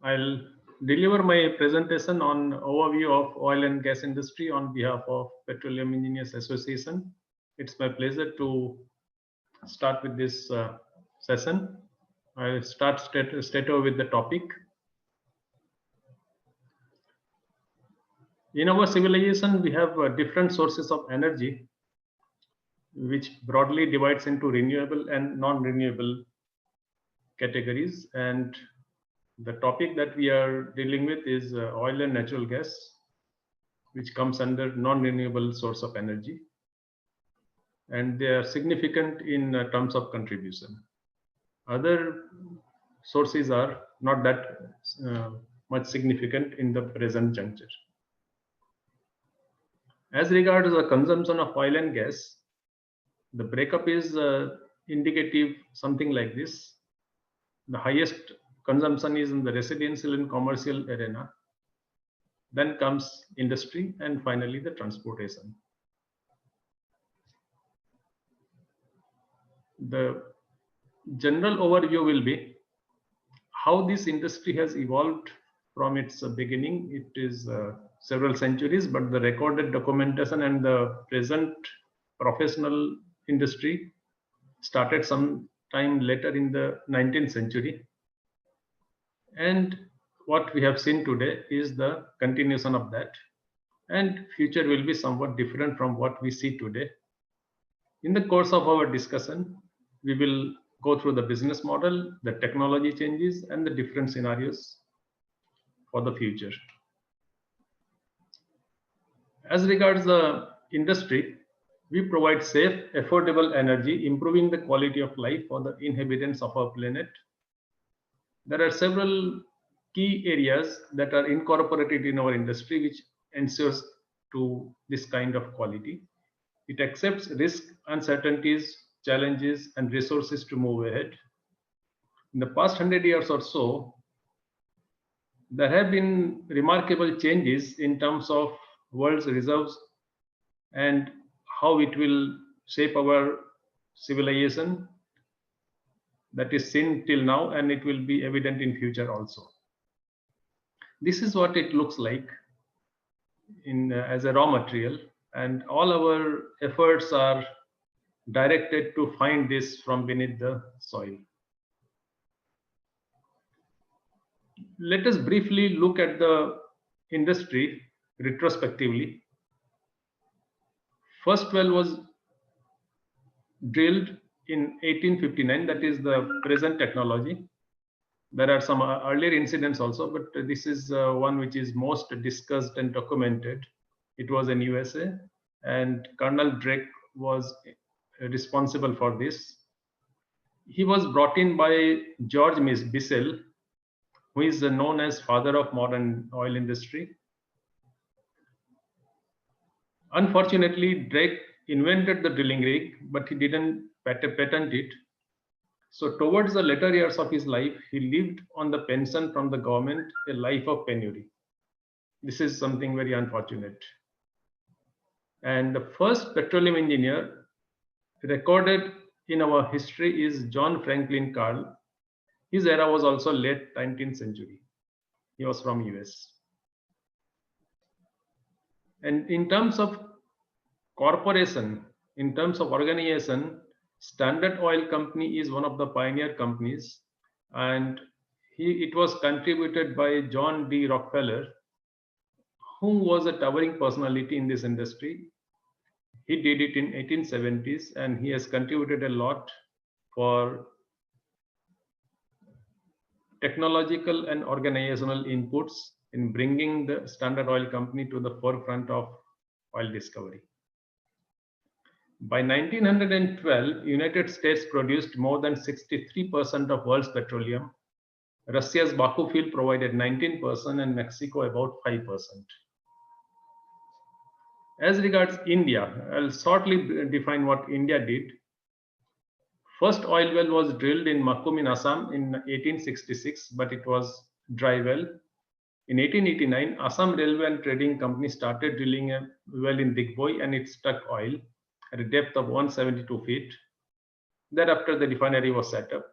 I'll deliver my presentation on overview of oil and gas industry on behalf of Petroleum Engineers Association. It's my pleasure to start with this session. I'll start straight away with the topic. In our civilization, we have different sources of energy, which broadly divides into renewable and non-renewable categories. And the topic that we are dealing with is oil and natural gas, which comes under non-renewable source of energy. And they are significant in terms of contribution. Other sources are not that much significant in the present juncture. As regards the consumption of oil and gas, the breakup is indicative something like this. The highest consumption is in the residential and commercial arena. Then comes industry and finally the transportation. The general overview will be how this industry has evolved from its beginning. It is several centuries, but the recorded documentation and the present professional industry started some time later in the 19th century. And what we have seen today is the continuation of that. And future will be somewhat different from what we see today. In the course of our discussion, we will go through the business model, the technology changes, and the different scenarios for the future. As regards the industry, we provide safe, affordable energy, improving the quality of life for the inhabitants of our planet. There are several key areas that are incorporated in our industry, which ensures to this kind of quality. It accepts risk, uncertainties, challenges, and resources to move ahead. In the past 100 years or so, there have been remarkable changes in terms of world's reserves and how it will shape our civilization. That is seen till now, and it will be evident in future also. This is what it looks like as a raw material, and all our efforts are directed to find this from beneath the soil. Let us briefly look at the industry retrospectively. First well was drilled in 1859, that is the present technology. There are some earlier incidents also, but this is one which is most discussed and documented. It was in USA, and Colonel Drake was responsible for this. He was brought in by George Bissell, who is known as father of modern oil industry. Unfortunately, Drake invented the drilling rig, but he didn't patent it. So towards the later years of his life, he lived on the pension from the government, a life of penury. This is something very unfortunate. And the first petroleum engineer recorded in our history is John Franklin Carl. His era was also late 19th century. He was from US. And in terms of corporation, in terms of organization, Standard Oil Company is one of the pioneer companies, and it was contributed by John D. Rockefeller, who was a towering personality in this industry. He did it in 1870s, and he has contributed a lot for technological and organizational inputs in bringing the Standard Oil Company to the forefront of oil discovery. By 1912, United States produced more than 63% of world's petroleum. Russia's Baku field provided 19% and Mexico about 5%. As regards India, I'll shortly define what India did. First oil well was drilled in Makum in Assam in 1866, but it was dry well. In 1889, Assam Railway and Trading Company started drilling a well in Digboi, and it struck oil at a depth of 172 feet. Thereafter, the refinery was set up.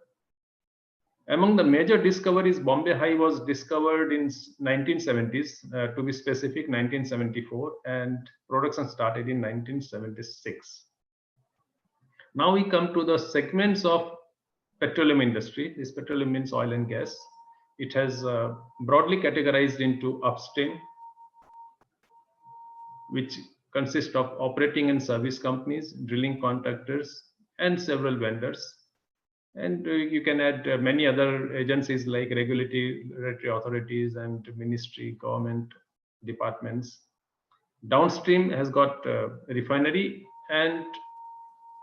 Among the major discoveries, Bombay High was discovered in 1970s, to be specific, 1974, and production started in 1976. Now we come to the segments of petroleum industry. This petroleum means oil and gas. It has broadly categorized into upstream, which consist of operating and service companies, drilling contractors, and several vendors. And you can add many other agencies like regulatory authorities and ministry, government departments. Downstream has got refinery and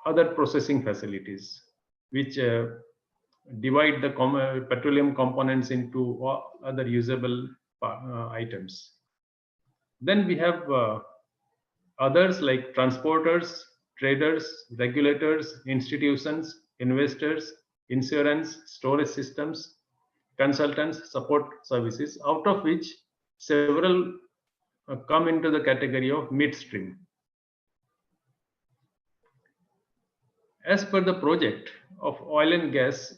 other processing facilities, which divide the petroleum components into other usable items. Then we have others like transporters, traders, regulators, institutions, investors, insurance, storage systems, consultants, support services, out of which several come into the category of midstream. As per the project of oil and gas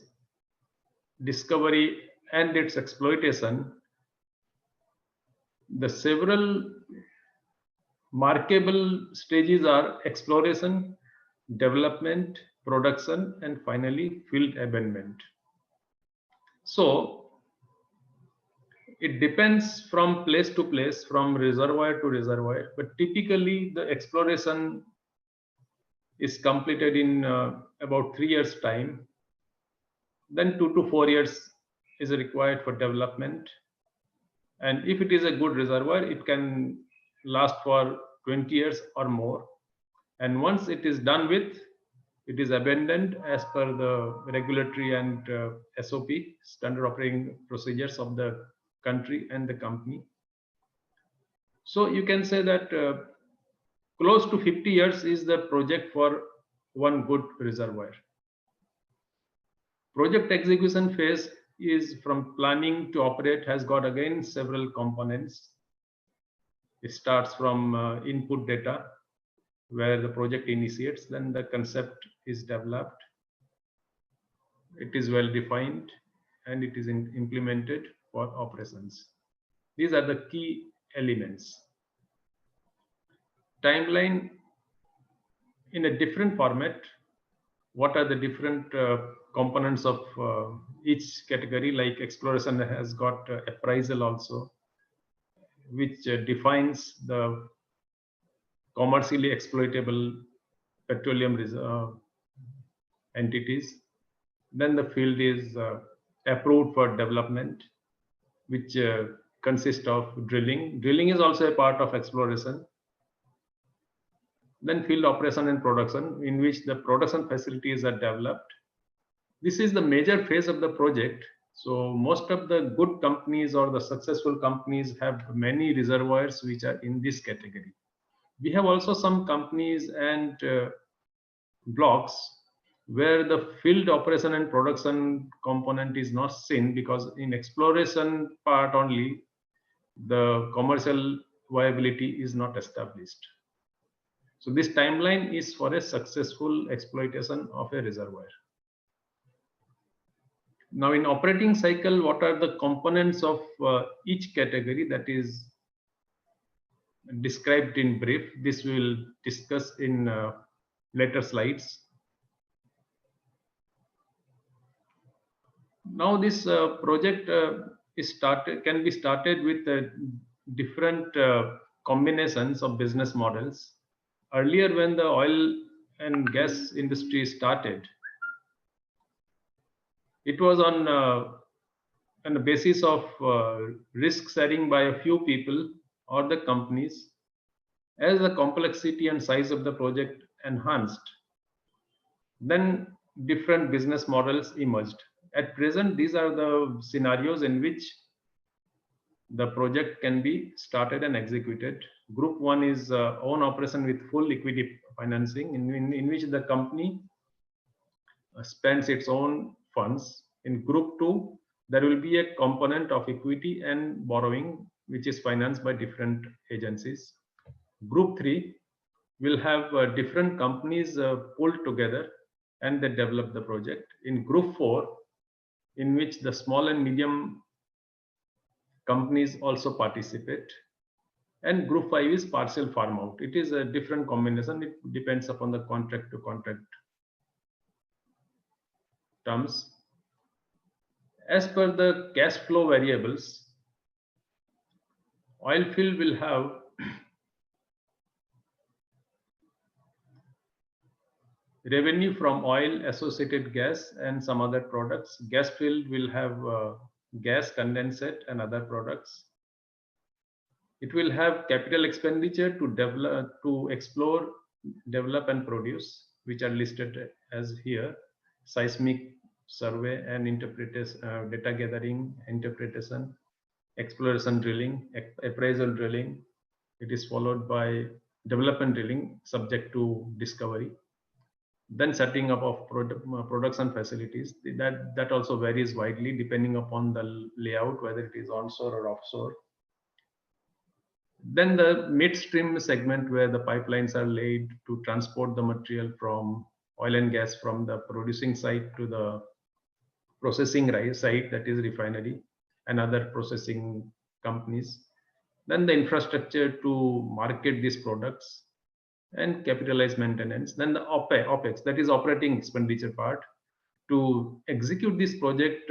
discovery and its exploitation, the several markable stages are exploration, development, production, and finally field abandonment. So it depends from place to place, from reservoir to reservoir, but typically the exploration is completed in about 3 years' time. Then 2 to 4 years is required for development. And if it is a good reservoir, it can last for 20 years or more. And once it is done with, it is abandoned as per the regulatory and SOP, standard operating procedures of the country and the company. So you can say that close to 50 years is the project for one good reservoir. Project execution phase is from planning to operate, has got again several components. It starts from input data, where the project initiates, then the concept is developed, it is well defined, and it is implemented for operations. These are the key elements. Timeline in a different format. What are the different components of each category? Like exploration has got appraisal also, which defines the commercially exploitable petroleum entities. Then the field is approved for development, which consists of drilling. Drilling is also a part of exploration. Then field operation and production, in which the production facilities are developed. This is the major phase of the project. So most of the good companies or the successful companies have many reservoirs which are in this category. We have also some companies and blocks where the field operation and production component is not seen, because in exploration part only the commercial viability is not established. So this timeline is for a successful exploitation of a reservoir. Now in operating cycle, what are the components of each category? That is described in brief. This we will discuss in later slides. Now this project can be started with different combinations of business models. Earlier, when the oil and gas industry started, it was on the basis of risk sharing by a few people or the companies. As the complexity and size of the project enhanced, then different business models emerged. At present, these are the scenarios in which the project can be started and executed. Group 1 is own operation with full equity financing, in which the company spends its own funds. In Group 2, there will be a component of equity and borrowing, which is financed by different agencies. Group 3 will have different companies pulled together and they develop the project. In Group 4, in which the small and medium companies also participate. And group 5 is partial farm out. It is a different combination. It depends upon the contract to contract terms. As per the cash flow variables, oil field will have revenue from oil, associated gas, and some other products. Gas field will have gas, condensate, and other products. It will have capital expenditure to develop, to explore, develop, and produce, which are listed as here: seismic survey and interpretation, data gathering, interpretation, exploration drilling, appraisal drilling. It is followed by development drilling, subject to discovery. Then setting up of production facilities. That also varies widely depending upon the layout, whether it is onshore or offshore. Then the midstream segment, where the pipelines are laid to transport the material from oil and gas from the producing site to the processing site, that is refinery and other processing companies. Then the infrastructure to market these products and capitalized maintenance. Then the OPEX, that is operating expenditure part. To execute this project,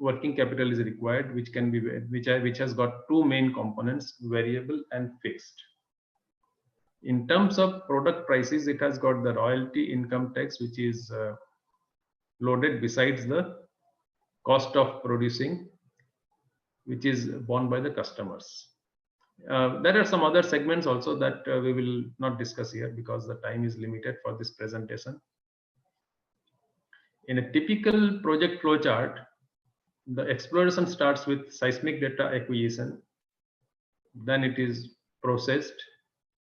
working capital is required, which can be which has got two main components: variable and fixed. In terms of product prices, it has got the royalty income tax, which is loaded besides the cost of producing, which is borne by the customers. There are some other segments also that we will not discuss here because the time is limited for this presentation. In a typical project flow chart, the exploration starts with seismic data acquisition. Then it is processed,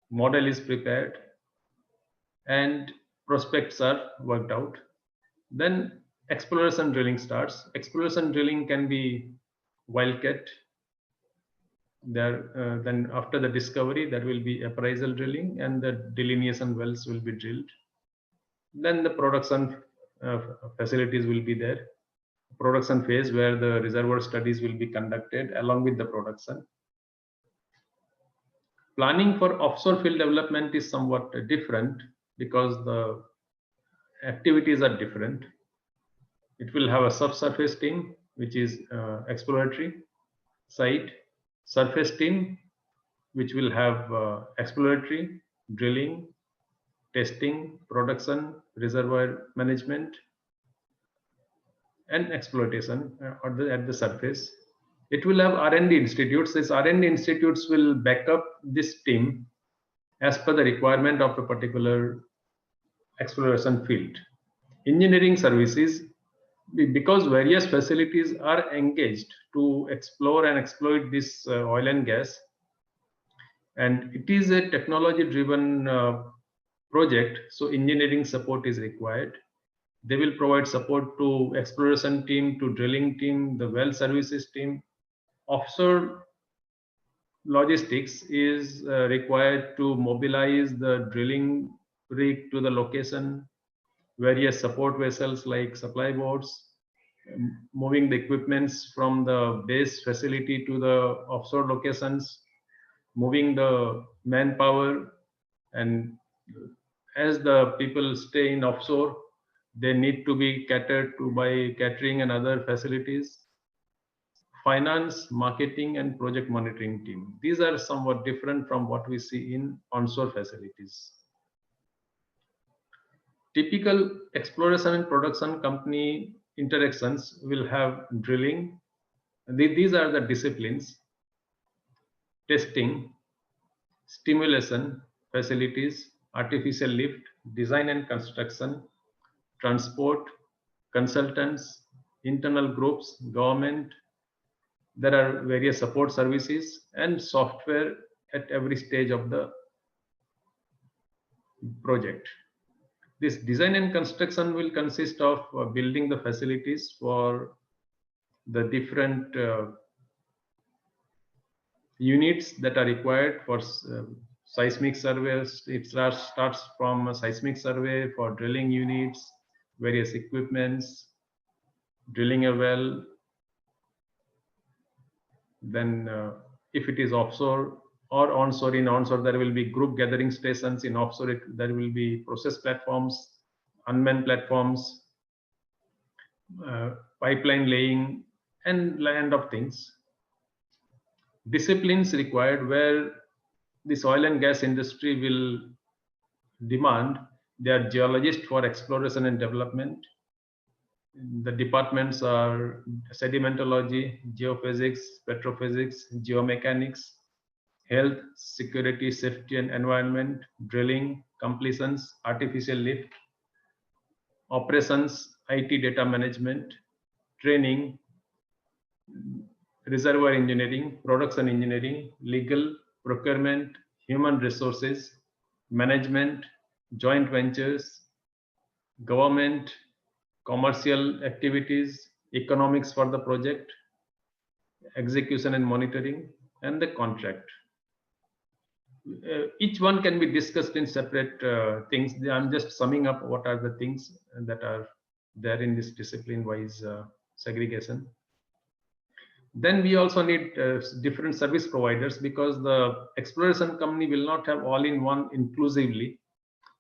model is prepared, and prospects are worked out. Then exploration drilling starts. Exploration drilling can be wildcat. Then after the discovery, there will be appraisal drilling, and the delineation wells will be drilled. Then the production facilities will be there. Production phase, where the reservoir studies will be conducted along with the production. Planning for offshore field development is somewhat different because the activities are different. It will have a subsurface team, which is exploratory site, surface team, which will have exploratory, drilling, testing, production, reservoir management, and exploitation at the surface. It will have R&D institutes. These R&D institutes will back up this team as per the requirement of a particular exploration field. Engineering services, because various facilities are engaged to explore and exploit this oil and gas, and it is a technology-driven project, so engineering support is required. They will provide support to exploration team, to drilling team, the well services team. Offshore logistics is required to mobilize the drilling rig to the location, various support vessels like supply boats, moving the equipments from the base facility to the offshore locations, moving the manpower, and as the people stay in offshore, they need to be catered to by catering and other facilities. Finance, marketing, and project monitoring team. These are somewhat different from what we see in onshore facilities. Typical exploration and production company interactions will have drilling. These are the disciplines: testing, stimulation, facilities, artificial lift, design and construction, transport, consultants, internal groups, government. There are various support services and software at every stage of the project. This design and construction will consist of building the facilities for the different units that are required for seismic surveys. It starts from a seismic survey for drilling units, various equipments, drilling a well. Then if it is offshore or onshore, in onshore there will be group gathering stations. In offshore there will be process platforms, unmanned platforms, pipeline laying, and land of things. Disciplines required where this oil and gas industry will demand. They are geologists for exploration and development. The departments are sedimentology, geophysics, petrophysics, geomechanics, health, security, safety and environment, drilling, completions, artificial lift, operations, IT data management, training, reservoir engineering, production engineering, legal, procurement, human resources, management, joint ventures, government, commercial activities, economics for the project, execution and monitoring, and the contract. Each one can be discussed in separate things. I'm just summing up what are the things that are there in this discipline-wise segregation. Then we also need different service providers, because the exploration company will not have all-in-one inclusively.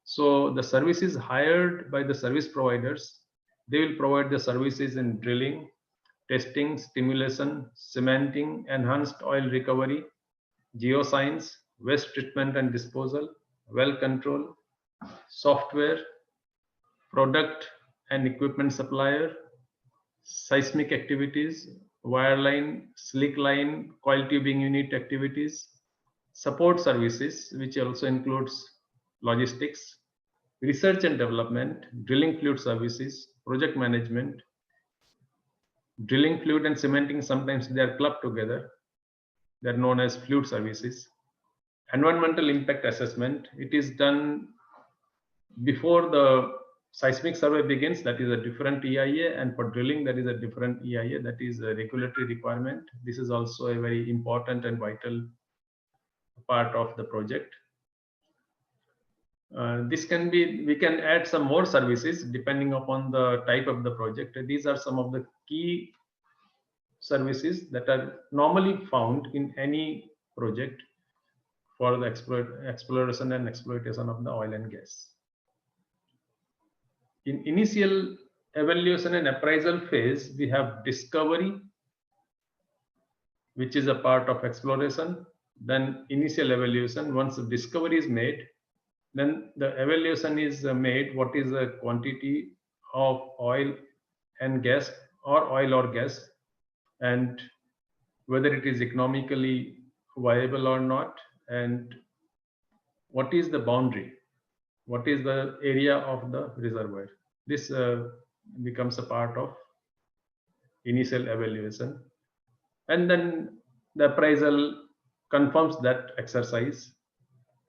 So the services hired by the service providers, they will provide the services in drilling, testing, stimulation, cementing, enhanced oil recovery, geoscience, waste treatment and disposal, well control, software, product and equipment supplier, seismic activities, wireline, slick line, coil tubing unit activities, support services, which also includes logistics, research and development, drilling fluid services, project management. Drilling fluid and cementing, sometimes they are clubbed together. They are known as fluid services. Environmental impact assessment, it is done before the seismic survey begins. That is a different EIA, and for drilling that is a different EIA. That is a regulatory requirement. This is also a very important and vital part of the project. This can be, we can add some more services depending upon the type of the project. These are some of the key services that are normally found in any project for the exploration and exploitation of the oil and gas. In initial evaluation and appraisal phase, we have discovery, which is a part of exploration. Then initial evaluation, once the discovery is made, then the evaluation is made, what is the quantity of oil and gas, or oil or gas, and whether it is economically viable or not, and what is the boundary, what is the area of the reservoir. This becomes a part of initial evaluation, and then the appraisal confirms that exercise.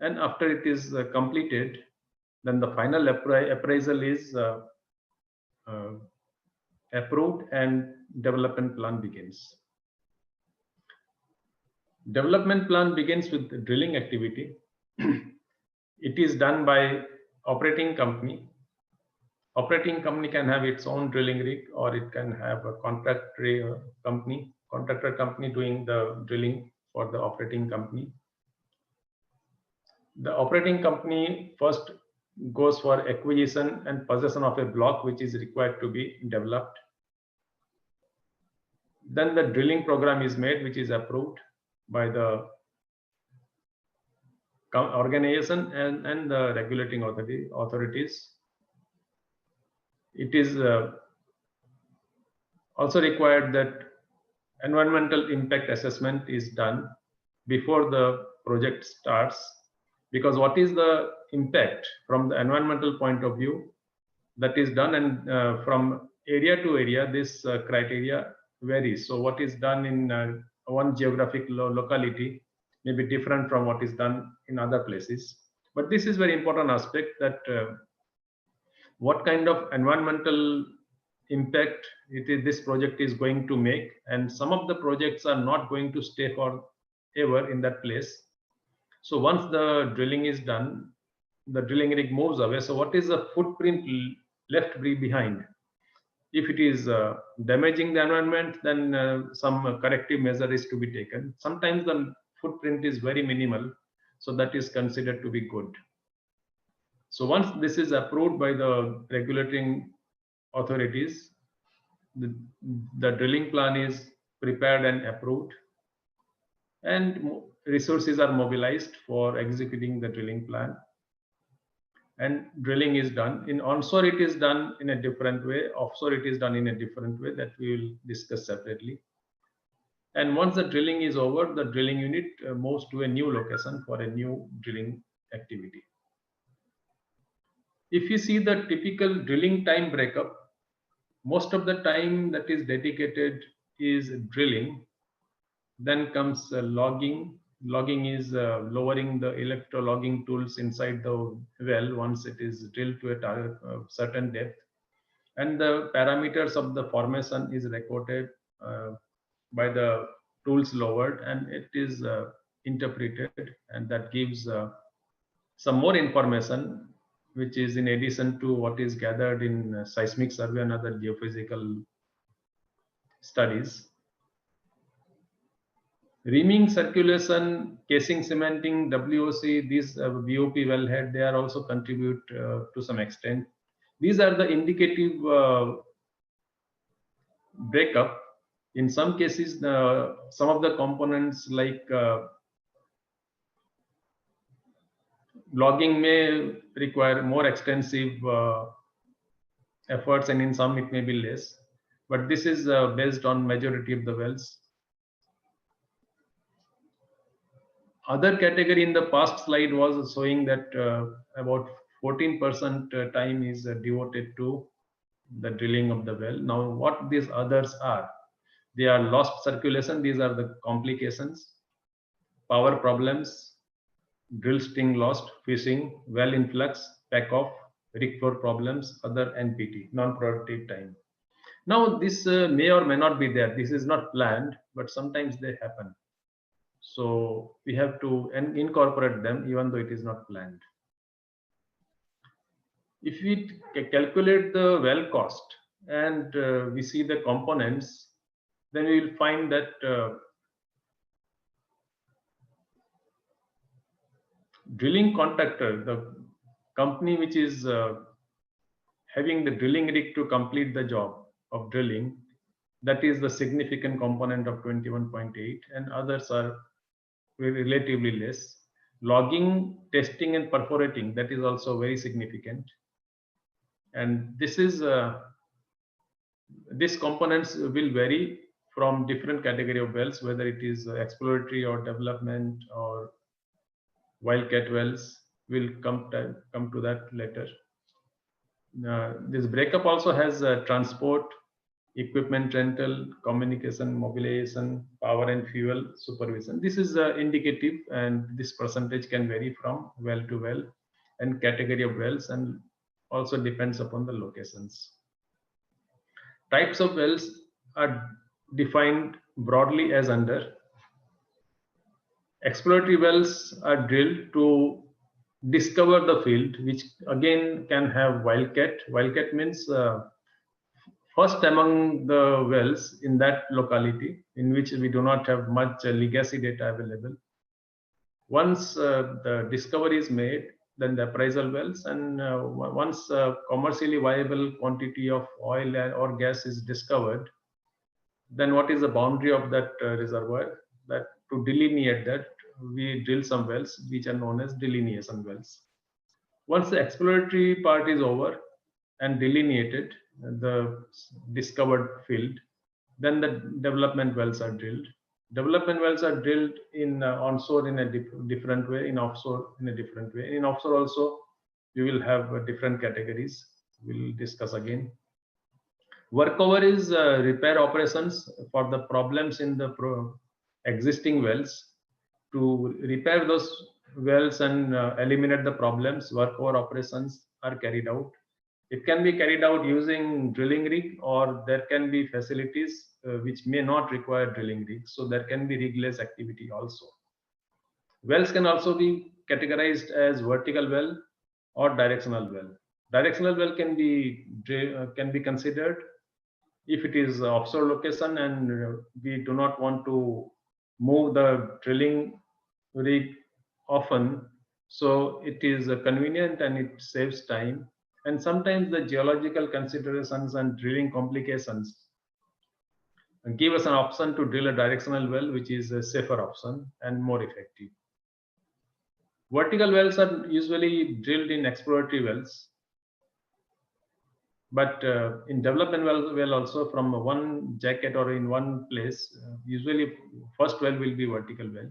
And after it is completed, then the final appraisal is approved and development plan begins. Development plan begins with the drilling activity. It is done by operating company. Operating company can have its own drilling rig, or it can have a contractor company doing the drilling for the operating company. The operating company first goes for acquisition and possession of a block which is required to be developed. Then the drilling program is made, which is approved by the organization and the regulating authorities. It is also required that environmental impact assessment is done before the project starts, because what is the impact from the environmental point of view, that is done, and from area to area this criteria varies. So what is done in one geographic locality may be different from what is done in other places. But this is very important aspect, that what kind of environmental impact this project is going to make, and some of the projects are not going to stay forever in that place. So once the drilling is done, the drilling rig moves away. So what is the footprint left behind? If it is damaging the environment, then some corrective measure is to be taken. Sometimes the footprint is very minimal, so that is considered to be good. So once this is approved by the regulating authorities, the drilling plan is prepared and approved, and resources are mobilized for executing the drilling plan, and drilling is done. In onshore it is done in a different way, offshore it is done in a different way, that we will discuss separately. And once the drilling is over, the drilling unit moves to a new location for a new drilling activity. If you see the typical drilling time breakup, most of the time that is dedicated is drilling. Then comes logging. Logging is lowering the electro-logging tools inside the well once it is drilled to a certain depth. And the parameters of the formation is recorded by the tools lowered, and it is interpreted, and that gives some more information, which is in addition to what is gathered in seismic survey and other geophysical studies. Reaming, circulation, casing, cementing, WOC, these BOP wellhead, they are also contribute to some extent. These are the indicative breakup. In some cases, some of the components like logging may require more extensive efforts, and in some it may be less. But this is based on majority of the wells. Other category in the past slide was showing that about 14% time is devoted to the drilling of the well. Now, what these others are? They are lost circulation. These are the complications, power problems, drill string lost, fishing, well influx, pack off, rig floor problems, other NPT, non-productive time. Now, this may or may not be there. This is not planned, but sometimes they happen. So we have to incorporate them even though it is not planned. If we calculate the well cost and we see the components, then we will find that drilling contractor, the company which is having the drilling rig to complete the job of drilling, that is the significant component of 21.8, and others are relatively less. Logging, testing, and perforating, that is also very significant. And this is these components will vary from different category of wells, whether it is exploratory or development or wildcat wells. We'll come to that later. This breakup also has transport, equipment rental, communication, mobilization, power and fuel, supervision. This is indicative, and this percentage can vary from well to well and category of wells, and also depends upon the locations. Types of wells are defined broadly as under. Exploratory wells are drilled to discover the field, which again can have wildcat. Wildcat means first among the wells in that locality in which we do not have much legacy data available. Once the discovery is made, then the appraisal wells, and once commercially viable quantity of oil or gas is discovered, then what is the boundary of that reservoir? That to delineate that, we drill some wells which are known as delineation wells. Once the exploratory part is over and delineated the discovered field, then the development wells are drilled. Development wells are drilled in onshore in a different way, in offshore in a different way. In offshore also, we will have different categories. We'll discuss again. Workover is repair operations for the problems in the existing wells. To repair those wells and eliminate the problems, workover operations are carried out. It can be carried out using drilling rig, or there can be facilities which may not require drilling rigs. So there can be rigless activity also. Wells can also be categorized as vertical well or directional well. Directional well can be considered If it is offshore location and we do not want to move the drilling rig often, so it is convenient and it saves time. And sometimes the geological considerations and drilling complications give us an option to drill a directional well, which is a safer option and more effective. Vertical wells are usually drilled in exploratory wells, but in development well also from one jacket or in one place, usually first well will be vertical well.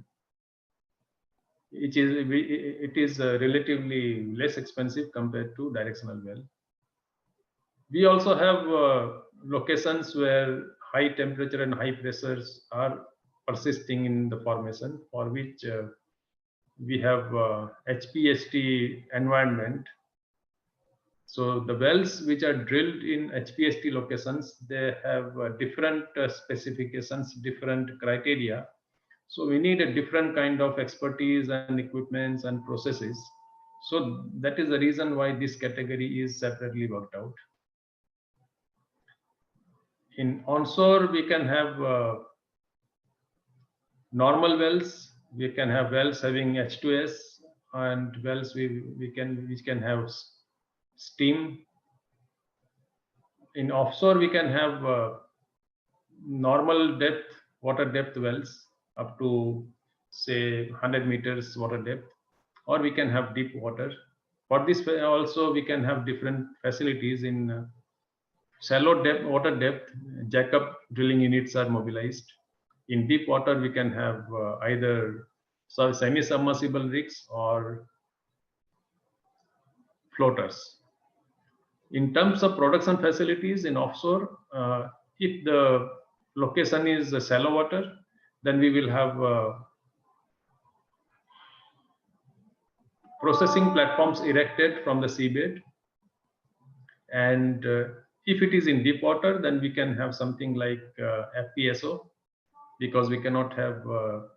It is relatively less expensive compared to directional well. We also have locations where high temperature and high pressures are persisting in the formation, for which we have HPST environment. So the wells which are drilled in HPST locations, they have different specifications, different criteria. So we need a different kind of expertise and equipments and processes. So that is the reason why this category is separately worked out. In onshore, we can have normal wells. We can have wells having H2S and wells which can have steam. In offshore, we can have normal depth, water depth wells up to say 100 meters water depth, or we can have deep water. For this also we can have different facilities. In shallow depth, water depth, jackup drilling units are mobilized. In deep water, we can have either semi-submersible rigs or floaters. In terms of production facilities in offshore, if the location is shallow water, then we will have processing platforms erected from the seabed. And if it is in deep water, then we can have something like FPSO, because we cannot have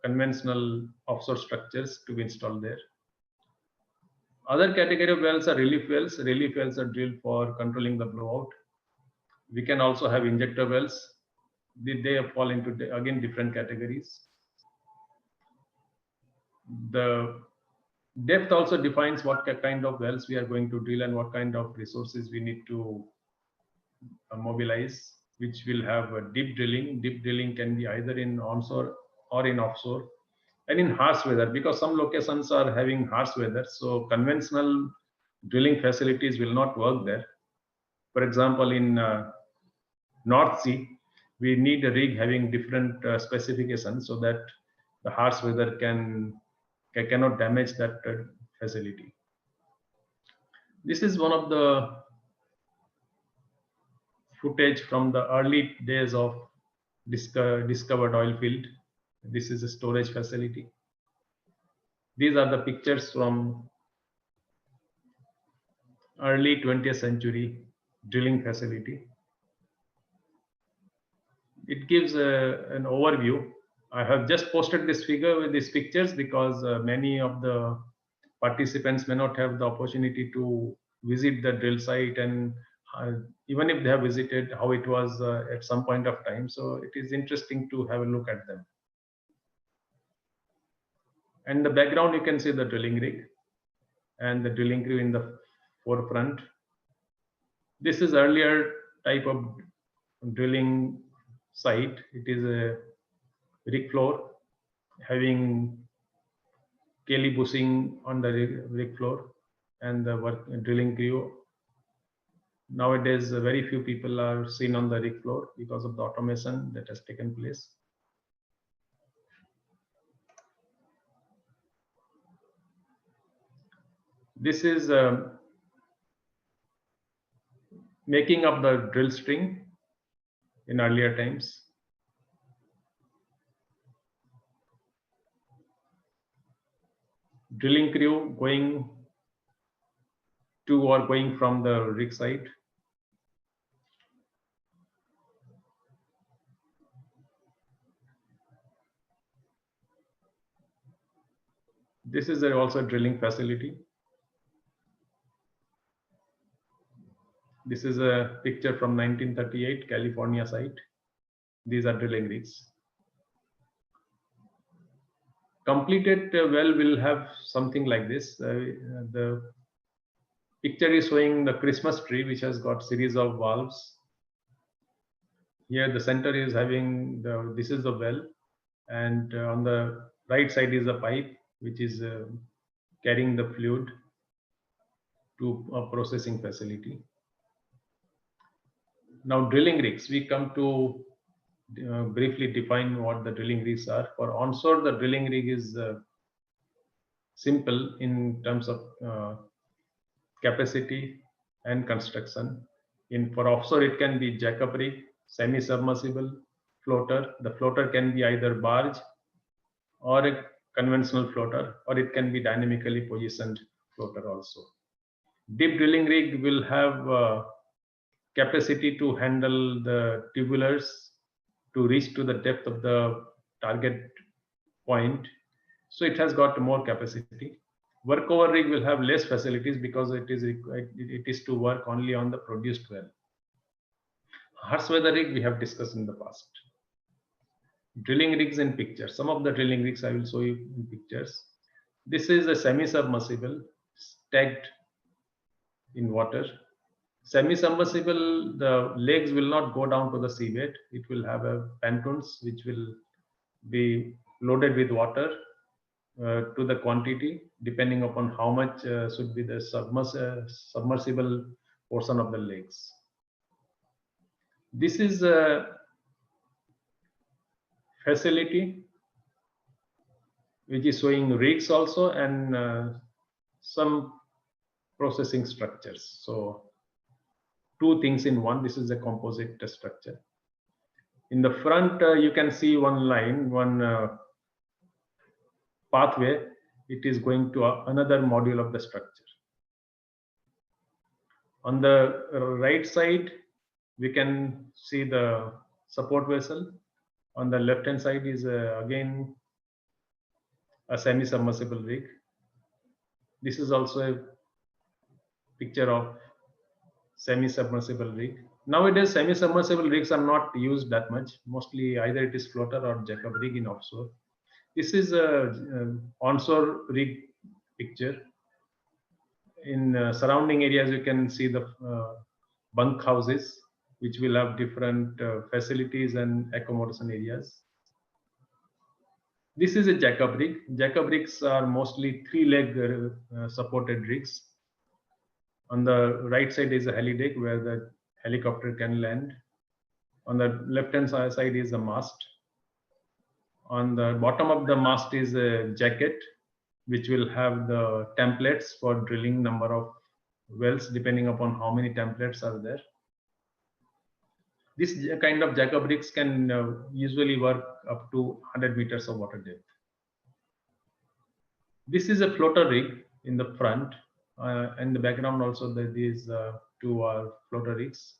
conventional offshore structures to be installed there. Other category of wells are relief wells. Relief wells are drilled for controlling the blowout. We can also have injector wells. They fall into, again, different categories. The depth also defines what kind of wells we are going to drill and what kind of resources we need to mobilize, which will have deep drilling. Deep drilling can be either in onshore or in offshore. And in harsh weather, because some locations are having harsh weather, so conventional drilling facilities will not work there. For example, in North Sea, we need a rig having different specifications so that the harsh weather cannot damage that facility. This is one of the footage from the early days of discovered oil field. This is a storage facility. These are the pictures from early 20th century drilling facility. It gives an overview. I have just posted this figure with these pictures because many of the participants may not have the opportunity to visit the drill site, and even if they have visited, how it was at some point of time. So it is interesting to have a look at them. And in the background, you can see the drilling rig and the drilling crew in the forefront. This is earlier type of drilling site. It is a rig floor having Kelly bushing on the rig floor and the drilling crew. Nowadays, very few people are seen on the rig floor because of the automation that has taken place. This is making up the drill string in earlier times. Drilling crew going to or going from the rig site. This is also a drilling facility. This is a picture from 1938 California site. These are drilling rigs. Completed well will have something like this. The picture is showing the Christmas tree, which has got series of valves. Here the center is having this is the well, and on the right side is the pipe, which is carrying the fluid to a processing facility. Now drilling rigs, we come to briefly define what the drilling rigs are. For onshore, the drilling rig is simple in terms of capacity and construction. For offshore, it can be jackup rig, semi-submersible, floater. The floater can be either barge or a conventional floater, or it can be dynamically positioned floater also. Deep drilling rig will have capacity to handle the tubulars to reach to the depth of the target point. So it has got more capacity. Workover rig will have less facilities because it is to work only on the produced well. Harsh weather rig we have discussed in the past. Drilling rigs in pictures. Some of the drilling rigs I will show you in pictures. This is a semi-submersible stacked in water. Semi-submersible, the legs will not go down to the seabed. It will have a pontoons which will be loaded with water to the quantity depending upon how much should be the submersible portion of the legs. This is a facility which is showing rigs also and some processing structures. So two things in one. This is a composite structure. In the front, you can see one line, one pathway. It is going to another module of the structure. On the right side, we can see the support vessel. On the left hand side is again a semi-submersible rig. This is also a picture of semi-submersible rig. Nowadays, semi-submersible rigs are not used that much. Mostly either it is floater or jackup rig in offshore. This is a onshore rig picture. In surrounding areas, you can see the bunk houses, which will have different facilities and accommodation areas. This is a jackup rig. Jackup rigs are mostly three-leg supported rigs. On the right side is a heli deck where the helicopter can land. On the left-hand side is the mast. On the bottom of the mast is a jacket, which will have the templates for drilling number of wells depending upon how many templates are there. This kind of jackup rigs can usually work up to 100 meters of water depth. This is a floater rig in the front. And the background also, these two are floater rigs.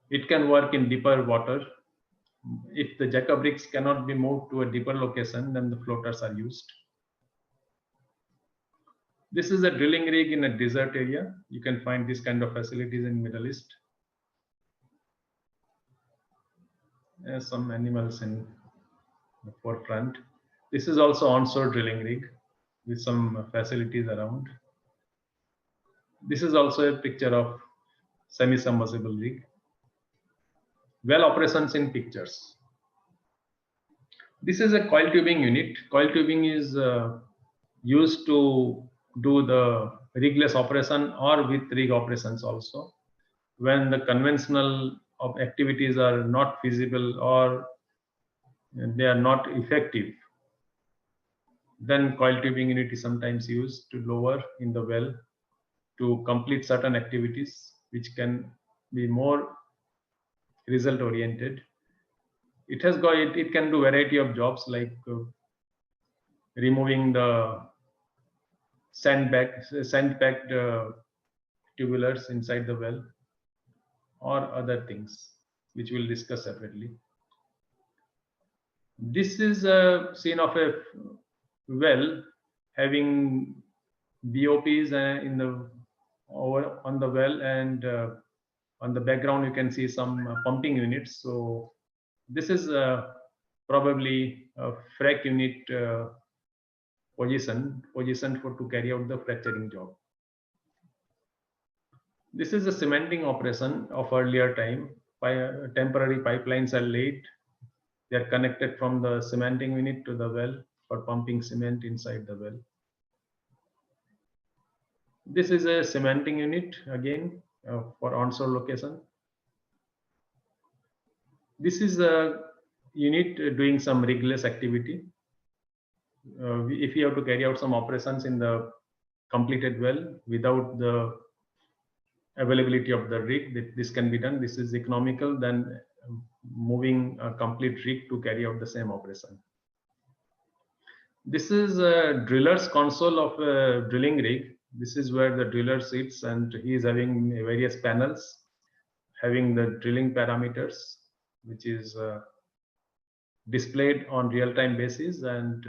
It can work in deeper water. If the jackup rigs cannot be moved to a deeper location, then the floaters are used. This is a drilling rig in a desert area. You can find this kind of facilities in Middle East. There's some animals in the forefront. This is also onshore drilling rig with some facilities around. This is also a picture of semi-submersible rig. Well operations in pictures. This is a coil tubing unit. Coil tubing is used to do the rigless operation or with rig operations also. When the conventional activities are not feasible or they are not effective, then coil tubing unit is sometimes used to lower in the well to complete certain activities which can be more result oriented. It can do variety of jobs like removing the sand-packed tubulars inside the well or other things which we'll discuss separately. This is a scene of a well having BOPs in the over on the well, and on the background you can see some pumping units. So this is probably a frac unit position for to carry out the fracturing job. This is a cementing operation of earlier time. Temporary pipelines are laid. They are connected from the cementing unit to the well for pumping cement inside the well. This is a cementing unit again for onshore location. This is a unit doing some rigless activity. If you have to carry out some operations in the completed well without the availability of the rig, this can be done. This is economical than moving a complete rig to carry out the same operation. This is a driller's console of a drilling rig. This is where the driller sits, and he is having various panels having the drilling parameters, which is displayed on real-time basis, and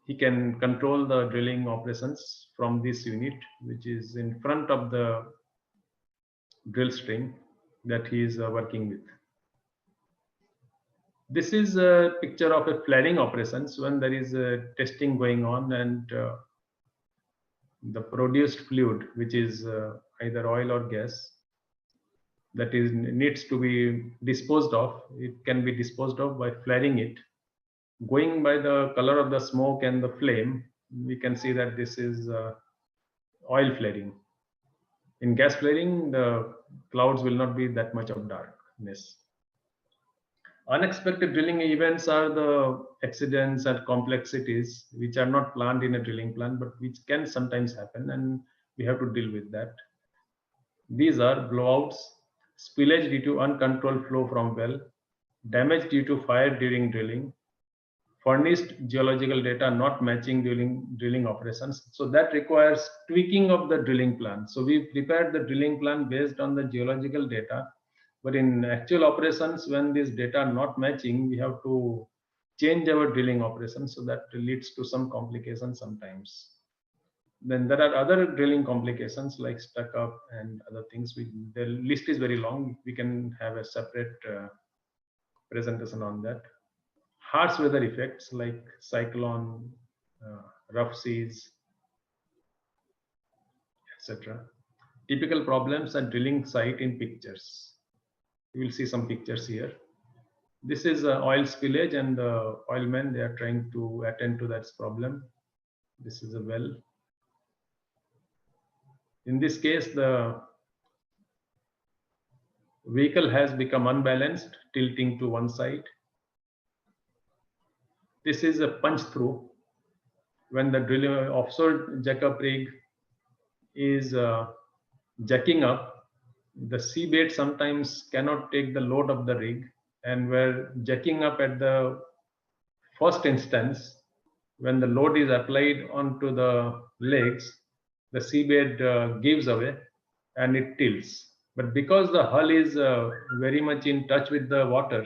he can control the drilling operations from this unit, which is in front of the drill string that he is working with. This is a picture of a flaring operations when there is a testing going on, and the produced fluid, which is either oil or gas, that is needs to be disposed of. It can be disposed of by flaring it. Going by the color of the smoke and the flame, we can see that this is oil flaring. In gas flaring, the clouds will not be that much of darkness. Unexpected drilling events are the accidents and complexities which are not planned in a drilling plan, but which can sometimes happen, and we have to deal with that. These are blowouts, spillage due to uncontrolled flow from well, damage due to fire during drilling, furnished geological data not matching during drilling operations. So that requires tweaking of the drilling plan. So we prepared the drilling plan based on the geological data, but in actual operations, when this data are not matching, we have to change our drilling operations. So that leads to some complications sometimes. Then there are other drilling complications like stuck up and other things. The list is very long. We can have a separate presentation on that. Harsh weather effects like cyclone, rough seas, etc. Typical problems at drilling site in pictures. You will see some pictures here. This is oil spillage, and the oilmen, they are trying to attend to that problem. This is a well. In this case, the vehicle has become unbalanced, tilting to one side. This is a punch through. When the drilling offshore jackup rig is jacking up, the seabed sometimes cannot take the load of the rig, and we're jacking up at the first instance. When the load is applied onto the legs, the seabed gives away and it tilts. But because the hull is very much in touch with the water,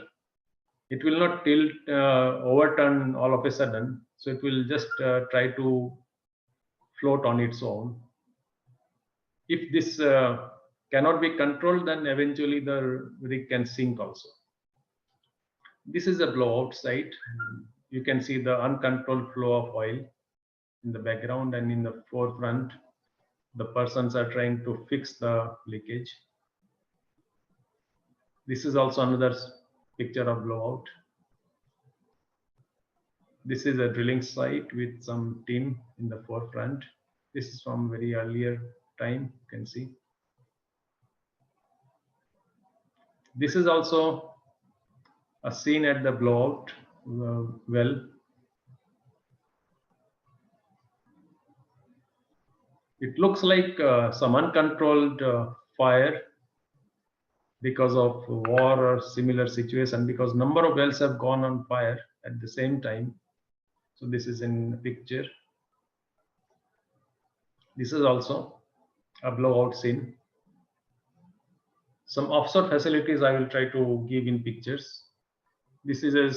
it will not tilt, overturn all of a sudden. So it will just try to float on its own. If this cannot be controlled, then eventually the rig can sink also. This is a blowout site. You can see the uncontrolled flow of oil in the background, and in the forefront, the persons are trying to fix the leakage. This is also another picture of blowout. This is a drilling site with some team in the forefront. This is from very earlier time, you can see. This is also a scene at the blowout well. It looks like some uncontrolled fire because of war or similar situation, because number of wells have gone on fire at the same time. So this is in the picture. This is also a blowout scene. Some offshore facilities I will try to give in pictures. This is a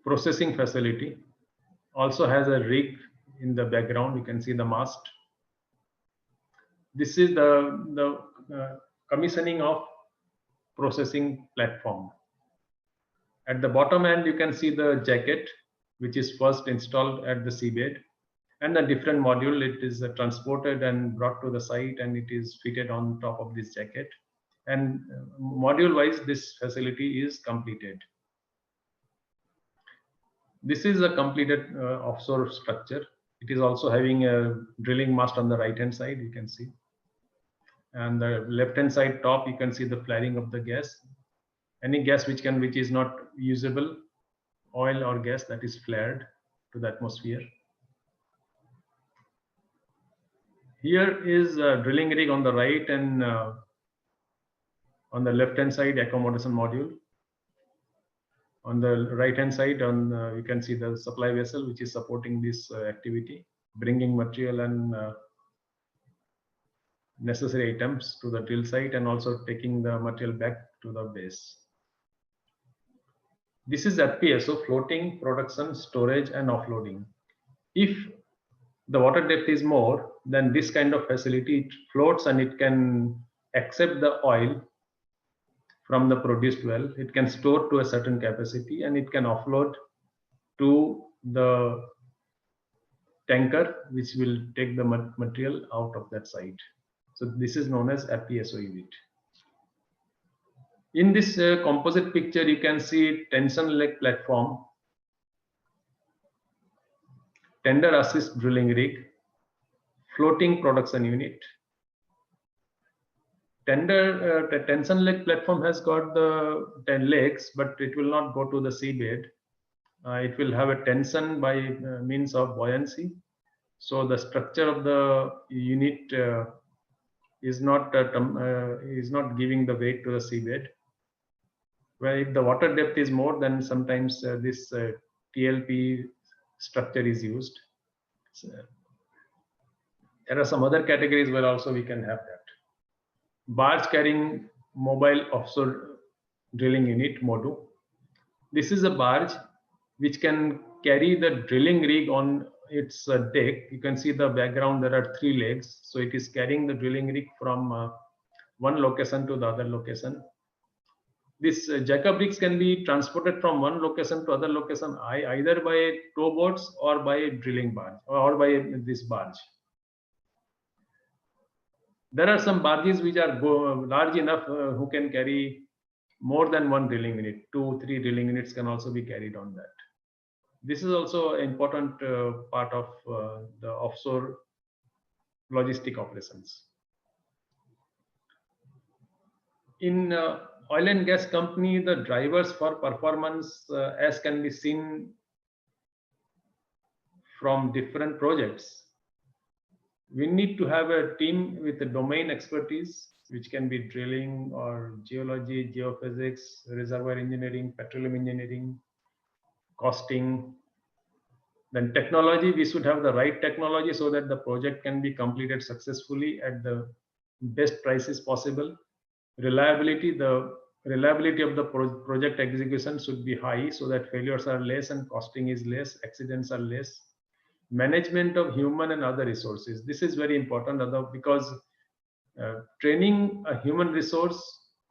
processing facility, also has a rig in the background, you can see the mast. This is the commissioning of processing platform. At the bottom end, you can see the jacket, which is first installed at the seabed, and the different module. It is transported and brought to the site, and it is fitted on top of this jacket. And module wise, this facility is completed. This is a completed offshore structure. It is also having a drilling mast on the right hand side, you can see. And the left hand side top, you can see the flaring of the gas. Any gas which is not usable, oil or gas, that is flared to the atmosphere. Here is a drilling rig on the right, and on the left hand side, accommodation module. On the right hand side, you can see the supply vessel which is supporting this activity, bringing material and necessary items to the drill site, and also taking the material back to the base. This is FPSO, floating production, storage and offloading. If the water depth is more, then this kind of facility, it floats and it can accept the oil from the produced well. It can store to a certain capacity, and it can offload to the tanker, which will take the material out of that site. So this is known as FPSO unit. In this composite picture, you can see tension leg platform, tender assist drilling rig, floating production unit. The tension leg platform has got the 10 legs, but it will not go to the seabed. It will have a tension by means of buoyancy. So the structure of the unit is not giving the weight to the seabed. Where if the water depth is more, then sometimes this TLP structure is used. So there are some other categories where also we can have that. Barge carrying mobile offshore drilling unit, MODU. This is a barge which can carry the drilling rig on its deck. You can see the background, there are 3 legs. So it is carrying the drilling rig from one location to the other location. This jack-up rigs can be transported from one location to other location either by towboats or by a drilling barge or by this barge. There are some barges which are large enough who can carry more than one drilling unit. 2, 3 drilling units can also be carried on that. This is also an important part of the offshore logistic operations. In oil and gas company, the drivers for performance, as can be seen from different projects, we need to have a team with a domain expertise, which can be drilling or geology, geophysics, reservoir engineering, petroleum engineering, costing. Then technology, we should have the right technology so that the project can be completed successfully at the best prices possible. Reliability, the reliability of the project execution should be high so that failures are less and costing is less, accidents are less. Management of human and other resources. This is very important because training a human resource,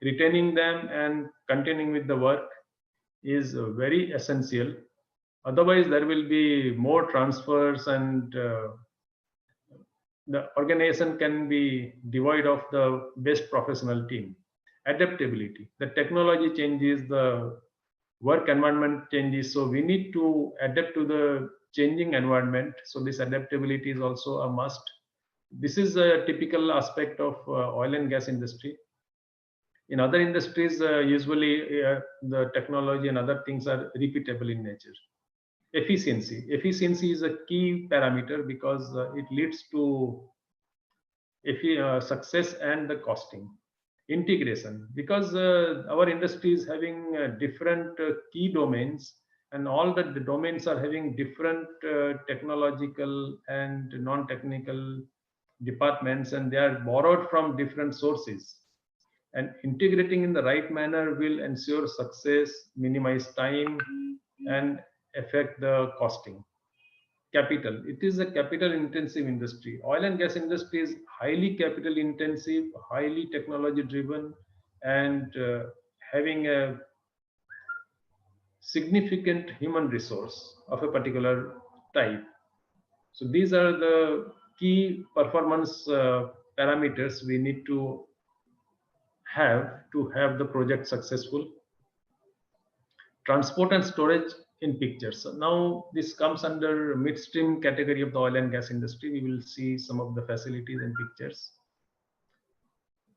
retaining them and continuing with the work is very essential. Otherwise, there will be more transfers and the organization can be devoid of the best professional team. Adaptability. The technology changes, the work environment changes. So we need to adapt to the changing environment. So this adaptability is also a must. This is a typical aspect of oil and gas industry. In other industries, usually the technology and other things are repeatable in nature. Efficiency. Efficiency is a key parameter because it leads to success and the costing. Integration, because our industry is having different key domains, and all the domains are having different technological and non-technical departments, and they are borrowed from different sources. And integrating in the right manner will ensure success, minimize time, and affect the costing. capital. It is a capital intensive industry. Oil and gas industry is highly capital intensive, highly technology driven, and having a significant human resource of a particular type. So these are the key performance parameters we need to have the project successful. Transport and storage in pictures. So now this comes under midstream category of the oil and gas industry. We will see some of the facilities and pictures.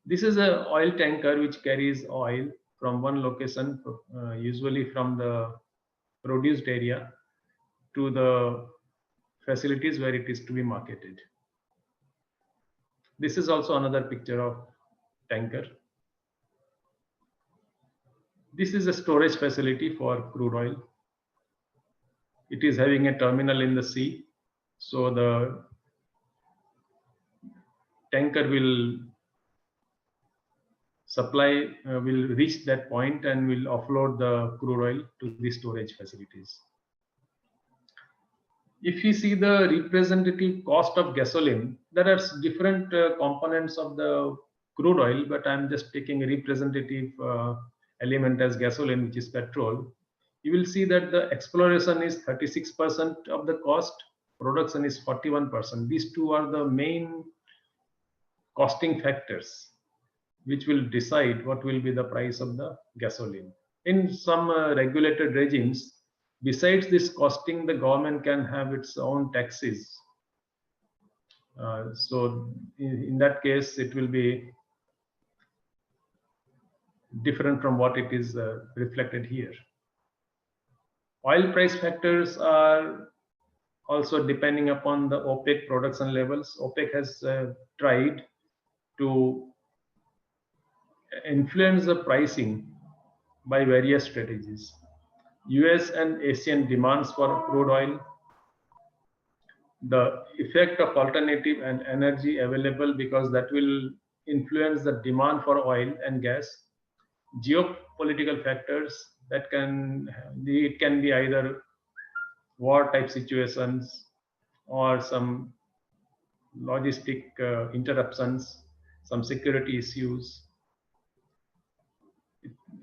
This is an oil tanker which carries oil from one location, usually from the produced area, to the facilities where it is to be marketed. This is also another picture of tanker. This is a storage facility for crude oil. It is having a terminal in the sea. So the tanker will supply, will reach that point and will offload the crude oil to the storage facilities. If you see the representative cost of gasoline, there are different components of the crude oil, but I'm just taking a representative element as gasoline, which is petrol. You will see that the exploration is 36% of the cost, production is 41%. These two are the main costing factors which will decide what will be the price of the gasoline. In some regulated regimes, besides this costing, the government can have its own taxes. So in that case, it will be different from what it is reflected here. Oil price factors are also depending upon the OPEC production levels. OPEC has tried to influence the pricing by various strategies. US and Asian demands for crude oil, the effect of alternative and energy available, because that will influence the demand for oil and gas. Geopolitical factors that it can be either war type situations or some logistic interruptions, some security issues,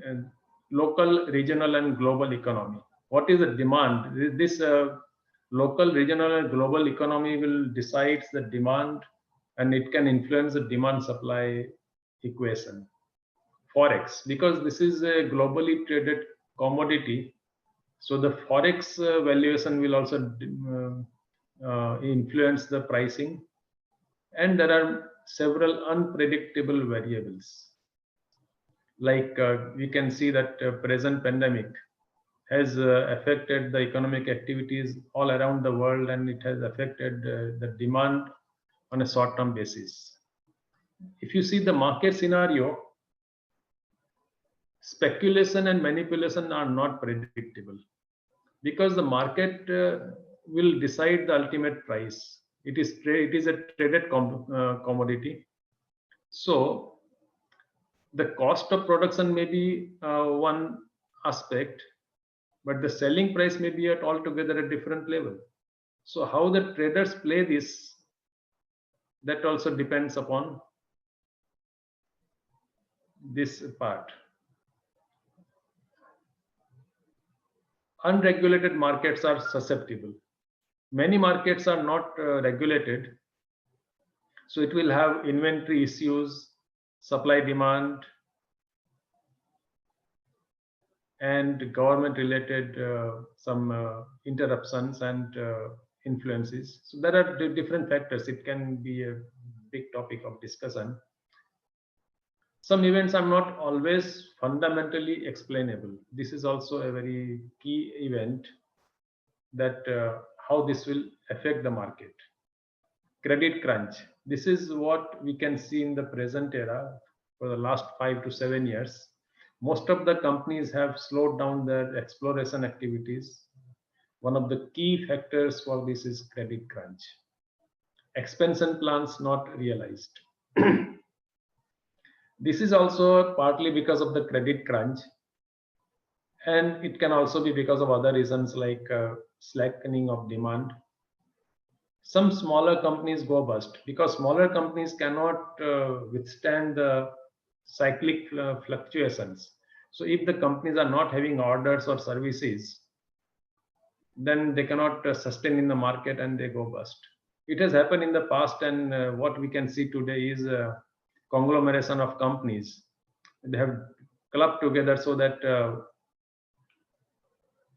and local, regional, and global economy. What is the demand? This local, regional, and global economy will decide the demand, and it can influence the demand supply equation. Forex, because this is a globally traded commodity, so the forex valuation will also influence the pricing, and there are several unpredictable variables. Like we can see that present pandemic has affected the economic activities all around the world, and it has affected the demand on a short-term basis. If you see the market scenario, speculation and manipulation are not predictable, because the market will decide the ultimate price. It is a traded commodity. So the cost of production may be one aspect, but the selling price may be at altogether a different level. So how the traders play this, that also depends upon this part. Unregulated markets are susceptible. Many markets are not regulated, so it will have inventory issues, supply demand, and government related some interruptions and influences. So there are different factors. It can be a big topic of discussion. Some events are not always fundamentally explainable. This is also a very key event, that how this will affect the market. Credit crunch. This is what we can see in the present era for the last 5 to 7 years. Most of the companies have slowed down their exploration activities. One of the key factors for this is credit crunch. Expansion plans not realized. This is also partly because of the credit crunch, and it can also be because of other reasons like slackening of demand. Some smaller companies go bust because smaller companies cannot withstand the cyclic fluctuations. So if the companies are not having orders or services, then they cannot sustain in the market and they go bust. It has happened in the past, and what we can see today is a conglomeration of companies. They have clubbed together so that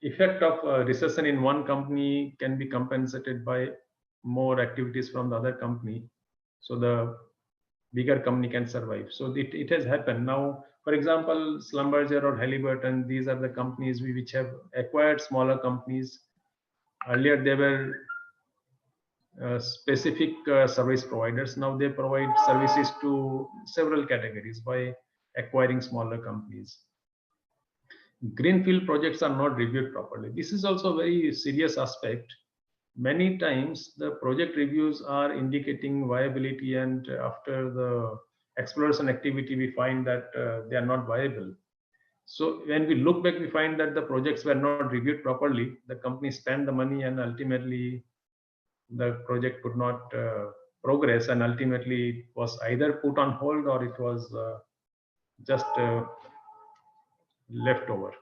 effect of recession in one company can be compensated by more activities from the other company, so the bigger company can survive. So it has happened now. For example, Schlumberger or Halliburton, these are the companies which have acquired smaller companies. Earlier they were specific service providers. Now they provide services to several categories by acquiring smaller companies. Greenfield projects are not reviewed properly. This is also a very serious aspect. Many times the project reviews are indicating viability, and after the exploration activity we find that they are not viable. So when we look back, we find that the projects were not reviewed properly. The company spent the money and ultimately the project could not progress, and ultimately it was either put on hold or it was just left over.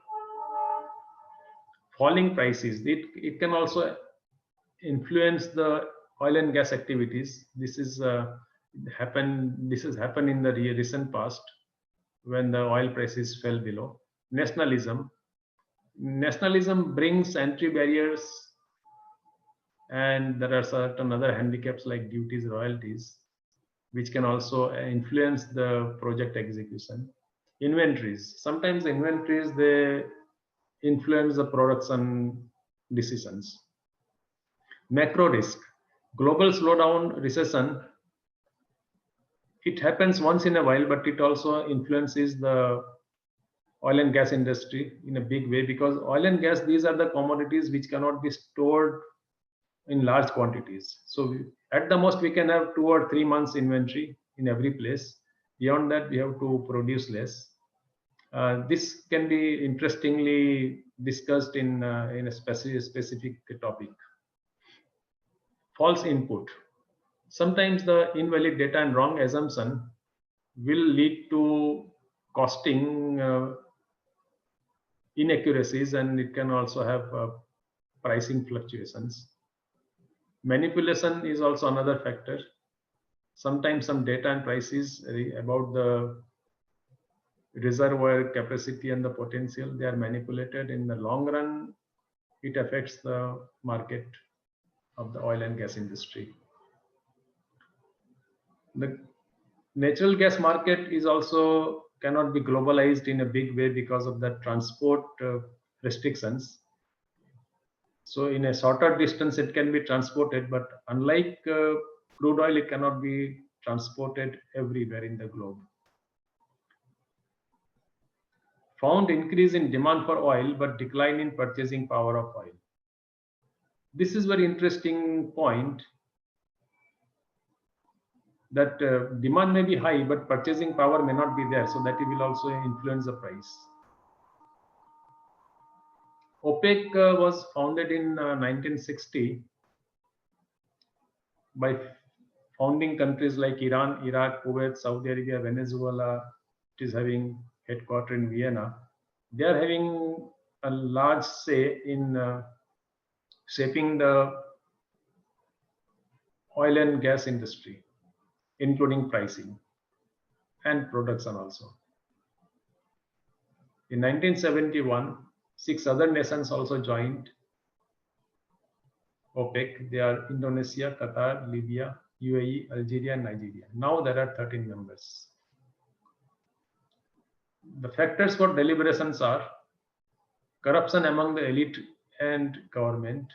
Falling prices, it can also influence the oil and gas activities. This has happened in the recent past when the oil prices fell below. Nationalism brings entry barriers, and there are certain other handicaps like duties, royalties, which can also influence the project execution. Inventories, sometimes inventories, they influence the production decisions. Macro risk, global slowdown, recession, it happens once in a while, but it also influences the oil and gas industry in a big way, because oil and gas, these are the commodities which cannot be stored in large quantities. So at the most we can have 2 or 3 months inventory in every place. Beyond that we have to produce less. This can be interestingly discussed in a specific topic. False input, sometimes the invalid data and wrong assumption will lead to costing inaccuracies, and it can also have pricing fluctuations. Manipulation is also another factor. Sometimes some data and prices about the reservoir capacity and the potential, they are manipulated. In the long run, it affects the market of the oil and gas industry. The natural gas market is also cannot be globalized in a big way because of the transport restrictions. So in a shorter distance it can be transported, but unlike crude oil, it cannot be transported everywhere in the globe. Found increase in demand for oil but decline in purchasing power of oil. This is very interesting point, that demand may be high but purchasing power may not be there, so that it will also influence the price. OPEC was founded in 1960 by founding countries like Iran, Iraq, Kuwait, Saudi Arabia, Venezuela. It is having headquarters in Vienna. They are having a large say in shaping the oil and gas industry, including pricing and production also. In 1971, 6 other nations also joined OPEC. They are Indonesia, Qatar, Libya, UAE, Algeria, and Nigeria. Now there are 13 members. The factors for deliberations are corruption among the elite and government.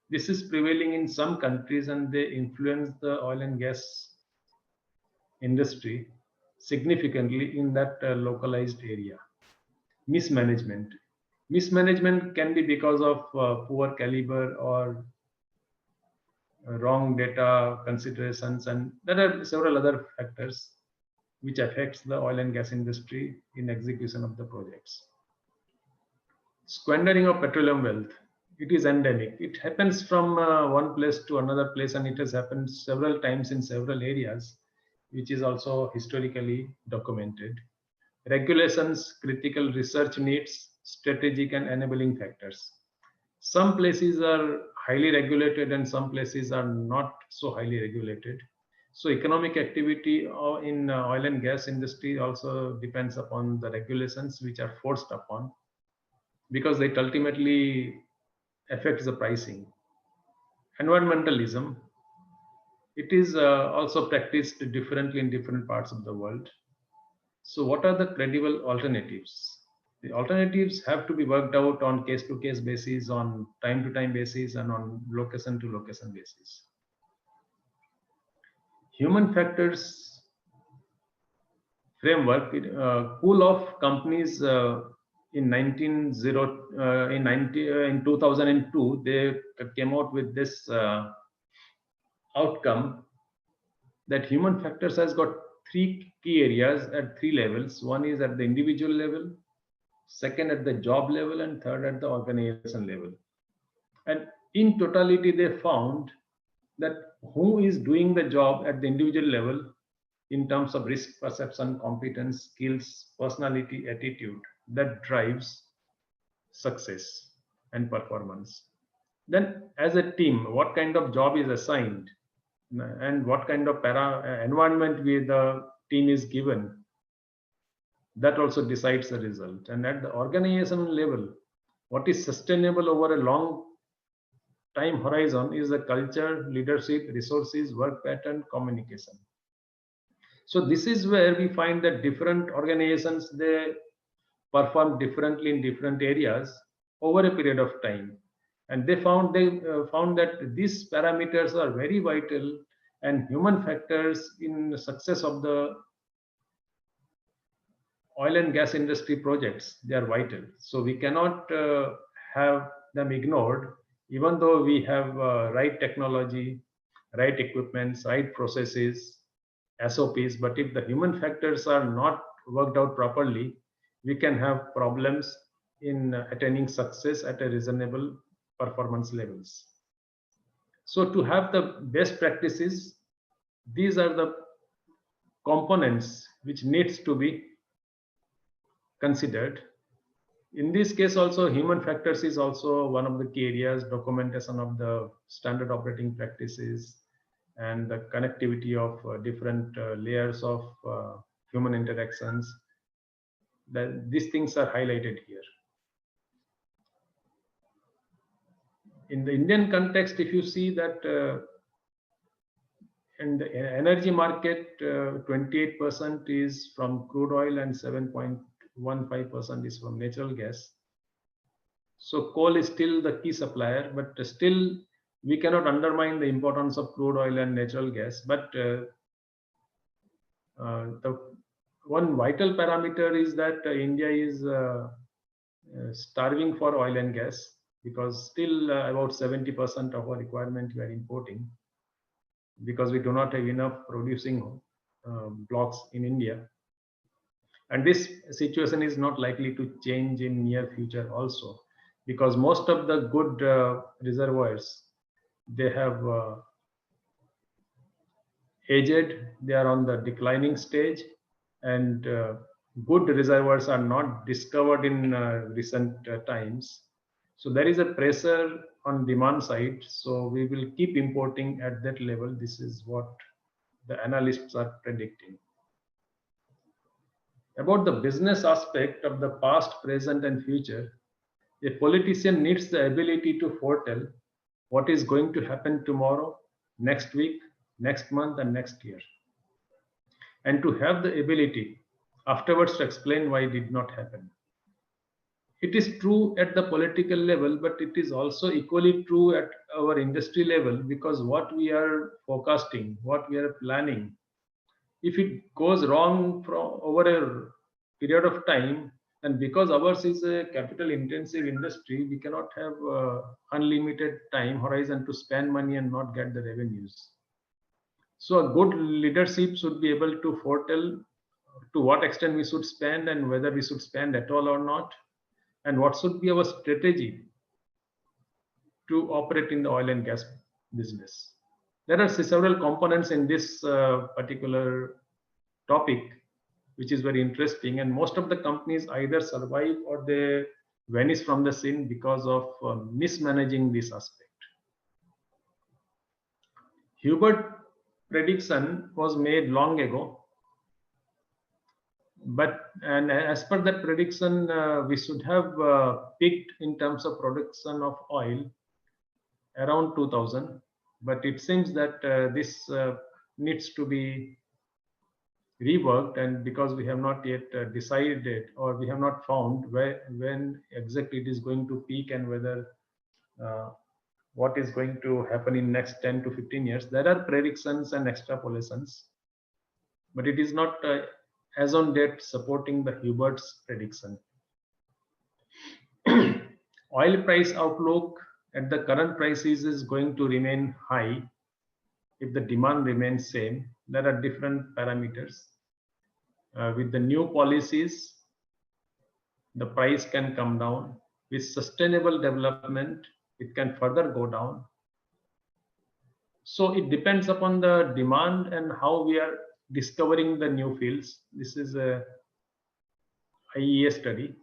This is prevailing in some countries and they influence the oil and gas industry significantly in that localized area. Mismanagement. Mismanagement can be because of poor caliber or wrong data considerations, and there are several other factors which affects the oil and gas industry in execution of the projects. Squandering of petroleum wealth. it is endemic. It happens from one place to another place, and it has happened several times in several areas, which is also historically documented. Regulations, critical research needs, strategic and enabling factors. Some places are highly regulated and some places are not so highly regulated. So economic activity in oil and gas industry also depends upon the regulations which are forced upon, because it ultimately affects the pricing. Environmentalism, it is also practiced differently in different parts of the world. So what are the credible alternatives? The alternatives have to be worked out on case to case basis, on time to time basis, and on location to location basis. Human factors framework, pool of companies in 2002, they came out with this outcome that human factors has got three key areas at three levels. One is at the individual level, second at the job level, and third at the organization level. And in totality, they found that who is doing the job at the individual level in terms of risk perception, competence, skills, personality, attitude, that drives success and performance. Then as a team, what kind of job is assigned and what kind of environment the team is given, that also decides the result. And at the organization level, what is sustainable over a long time horizon is the culture, leadership, resources, work pattern, communication. So this is where we find that different organizations, they perform differently in different areas over a period of time, and they found that these parameters are very vital, and human factors in the success of the oil and gas industry projects, they are vital. So we cannot have them ignored, even though we have right technology, right equipments, right processes, SOPs. But if the human factors are not worked out properly, we can have problems in attaining success at a reasonable performance levels. So to have the best practices, these are the components which needs to be considered. In this case also, human factors is also one of the key areas, documentation of the standard operating practices and the connectivity of different layers of human interactions. These things are highlighted here. In the Indian context, if you see that in the energy market, 28% is from crude oil and 7.15% is from natural gas. So coal is still the key supplier, but still we cannot undermine the importance of crude oil and natural gas. But the one vital parameter is that India is starving for oil and gas, because still about 70% of our requirement we are importing, because we do not have enough producing blocks in India. And this situation is not likely to change in near future also, because most of the good reservoirs, they have aged, they are on the declining stage, and good reservoirs are not discovered in recent times. So there is a pressure on demand side, so we will keep importing at that level. This is what the analysts are predicting. About the business aspect of the past, present, and future, a politician needs the ability to foretell what is going to happen tomorrow, next week, next month, and next year, and to have the ability afterwards to explain why it did not happen. It is true at the political level, but it is also equally true at our industry level, because what we are forecasting, what we are planning, if it goes wrong over a period of time, and because ours is a capital intensive industry, we cannot have unlimited time horizon to spend money and not get the revenues. So a good leadership should be able to foretell to what extent we should spend and whether we should spend at all or not, and what should be our strategy to operate in the oil and gas business. There are several components in this particular topic, which is very interesting, and most of the companies either survive or they vanish from the scene because of mismanaging this aspect. Hubert prediction was made long ago, and as per that prediction, we should have peaked in terms of production of oil around 2000, but it seems that this needs to be reworked, and because we have not yet decided, or we have not found when exactly it is going to peak and whether what is going to happen in next 10 to 15 years. There are predictions and extrapolations, but it is not as on date supporting the Hubert's prediction. Oil price outlook at the current prices is going to remain high if the demand remains same. There are different parameters. With the new policies, the price can come down. With sustainable development, it can further go down. So it depends upon the demand and how we are discovering the new fields. This is a IEA study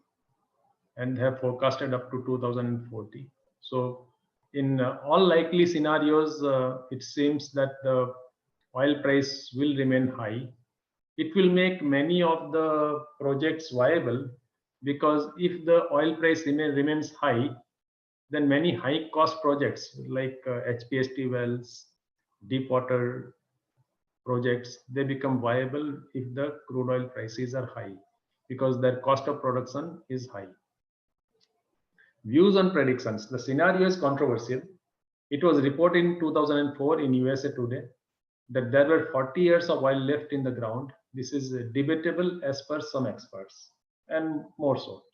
and have forecasted up to 2040. So in all likely scenarios, it seems that the oil price will remain high. It will make many of the projects viable, because if the oil price remains high, then many high cost projects like HPHT wells, deep water projects, they become viable if the crude oil prices are high, because their cost of production is high. Views on predictions. The scenario is controversial. It was reported in 2004 in USA Today that there were 40 years of oil left in the ground. This is debatable as per some experts, and more so.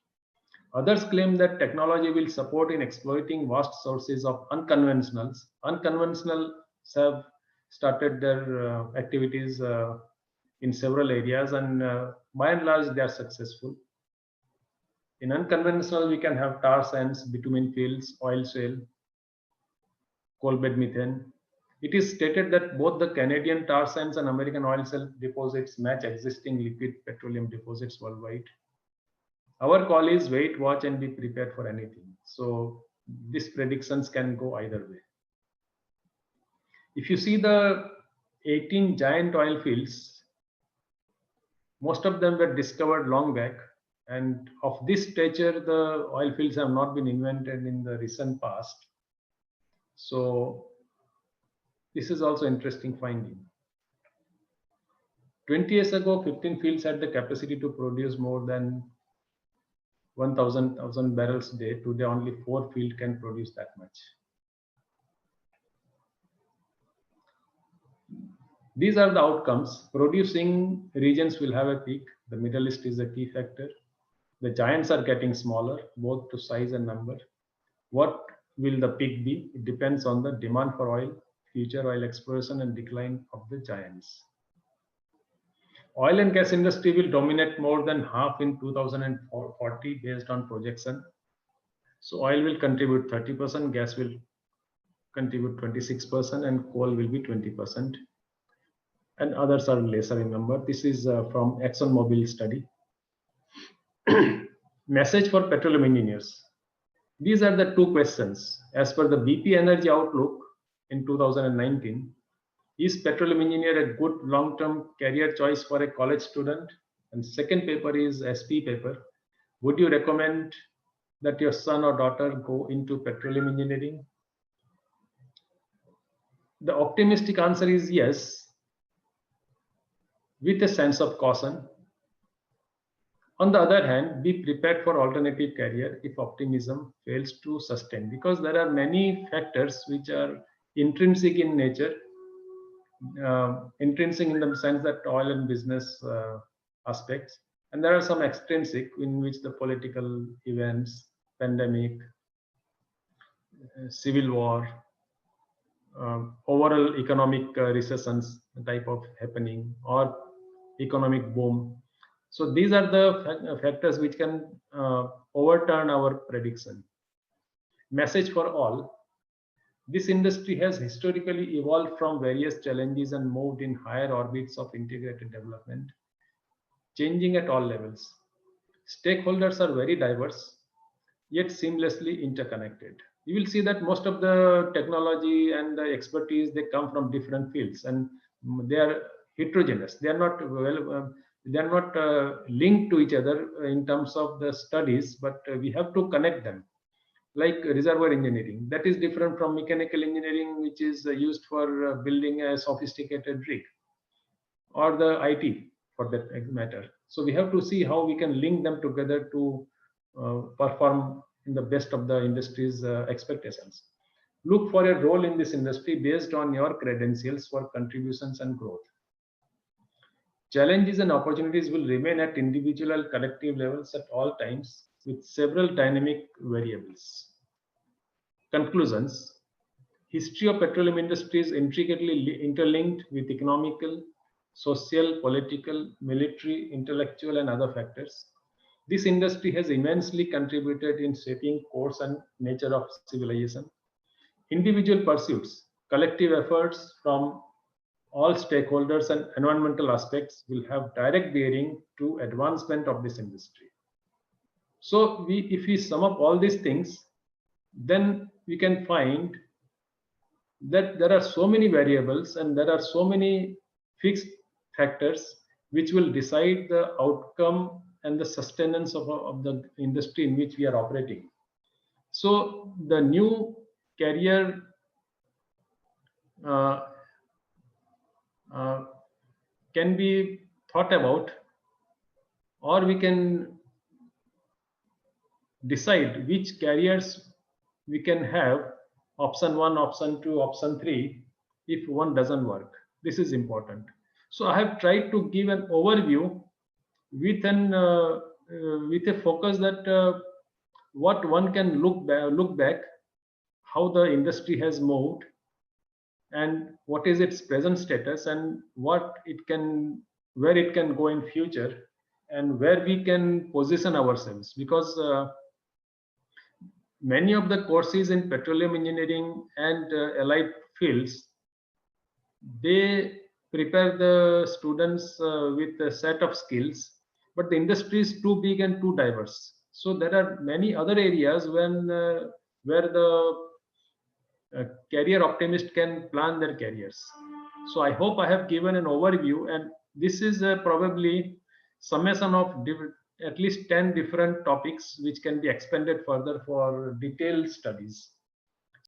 Others claim that technology will support in exploiting vast sources of unconventionals. Unconventionals have started their activities in several areas, and by and large, they are successful. In unconventional, we can have tar sands, bitumen fields, oil shale, coal bed methane. It is stated that both the Canadian tar sands and American oil shale deposits match existing liquid petroleum deposits worldwide. Our call is wait, watch, and be prepared for anything. So these predictions can go either way. If you see the 18 giant oil fields, most of them were discovered long back. And of this stature, the oil fields have not been invented in the recent past. So this is also interesting finding. 20 years ago, 15 fields had the capacity to produce more than 1,000 barrels a day. Today, only 4 fields can produce that much. These are the outcomes. Producing regions will have a peak. The Middle East is a key factor. The giants are getting smaller, both to size and number. What will the peak be? It depends on the demand for oil, future oil exploration, and decline of the giants. Oil and gas industry will dominate more than half in 2040 based on projection. So oil will contribute 30%, gas will contribute 26%, and coal will be 20%. And others are lesser in number. This is from ExxonMobil study. Message for petroleum engineers. These are the 2 questions. As per the BP Energy Outlook in 2019, is petroleum engineer a good long-term career choice for a college student? And second paper is SP paper. Would you recommend that your son or daughter go into petroleum engineering? The optimistic answer is yes, with a sense of caution. On the other hand, be prepared for alternative career if optimism fails to sustain, because there are many factors which are intrinsic in nature, intrinsic in the sense that oil and business aspects, and there are some extrinsic in which the political events, pandemic, civil war, overall economic recessions type of happening, or economic boom. So these are the factors which can overturn our prediction. Message for all: This industry has historically evolved from various challenges and moved in higher orbits of integrated development, changing at all levels. Stakeholders are very diverse, yet seamlessly interconnected. You will see that most of the technology and the expertise, they come from different fields, and they are heterogeneous. They are not they are not linked to each other in terms of the studies, but we have to connect them. Like reservoir engineering, that is different from mechanical engineering, which is used for building a sophisticated rig, or the IT for that matter. So we have to see how we can link them together to perform in the best of the industry's expectations. Look for a role in this industry based on your credentials for contributions and growth. Challenges and opportunities will remain at individual and collective levels at all times with several dynamic variables. Conclusions. History of petroleum industry is intricately interlinked with economical, social, political, military, intellectual, and other factors. This industry has immensely contributed in shaping course and nature of civilization. Individual pursuits, collective efforts from all stakeholders and environmental aspects will have direct bearing to advancement of this industry. So if we sum up all these things, then we can find that there are so many variables and there are so many fixed factors which will decide the outcome and the sustenance of the industry in which we are operating. So the new career can be thought about, or we can decide which carriers we can have, option 1, option 2, option 3, if one doesn't work. This is important. So I have tried to give an overview with a focus that what one can look back, how the industry has moved, and what is its present status, and what it can, where it can go in future, and where we can position ourselves. Because many of the courses in petroleum engineering and allied fields, they prepare the students with a set of skills, but the industry is too big and too diverse. So there are many other areas where the career optimist can plan their careers. So I hope I have given an overview, and this is probably summation of at least 10 different topics which can be expanded further for detailed studies.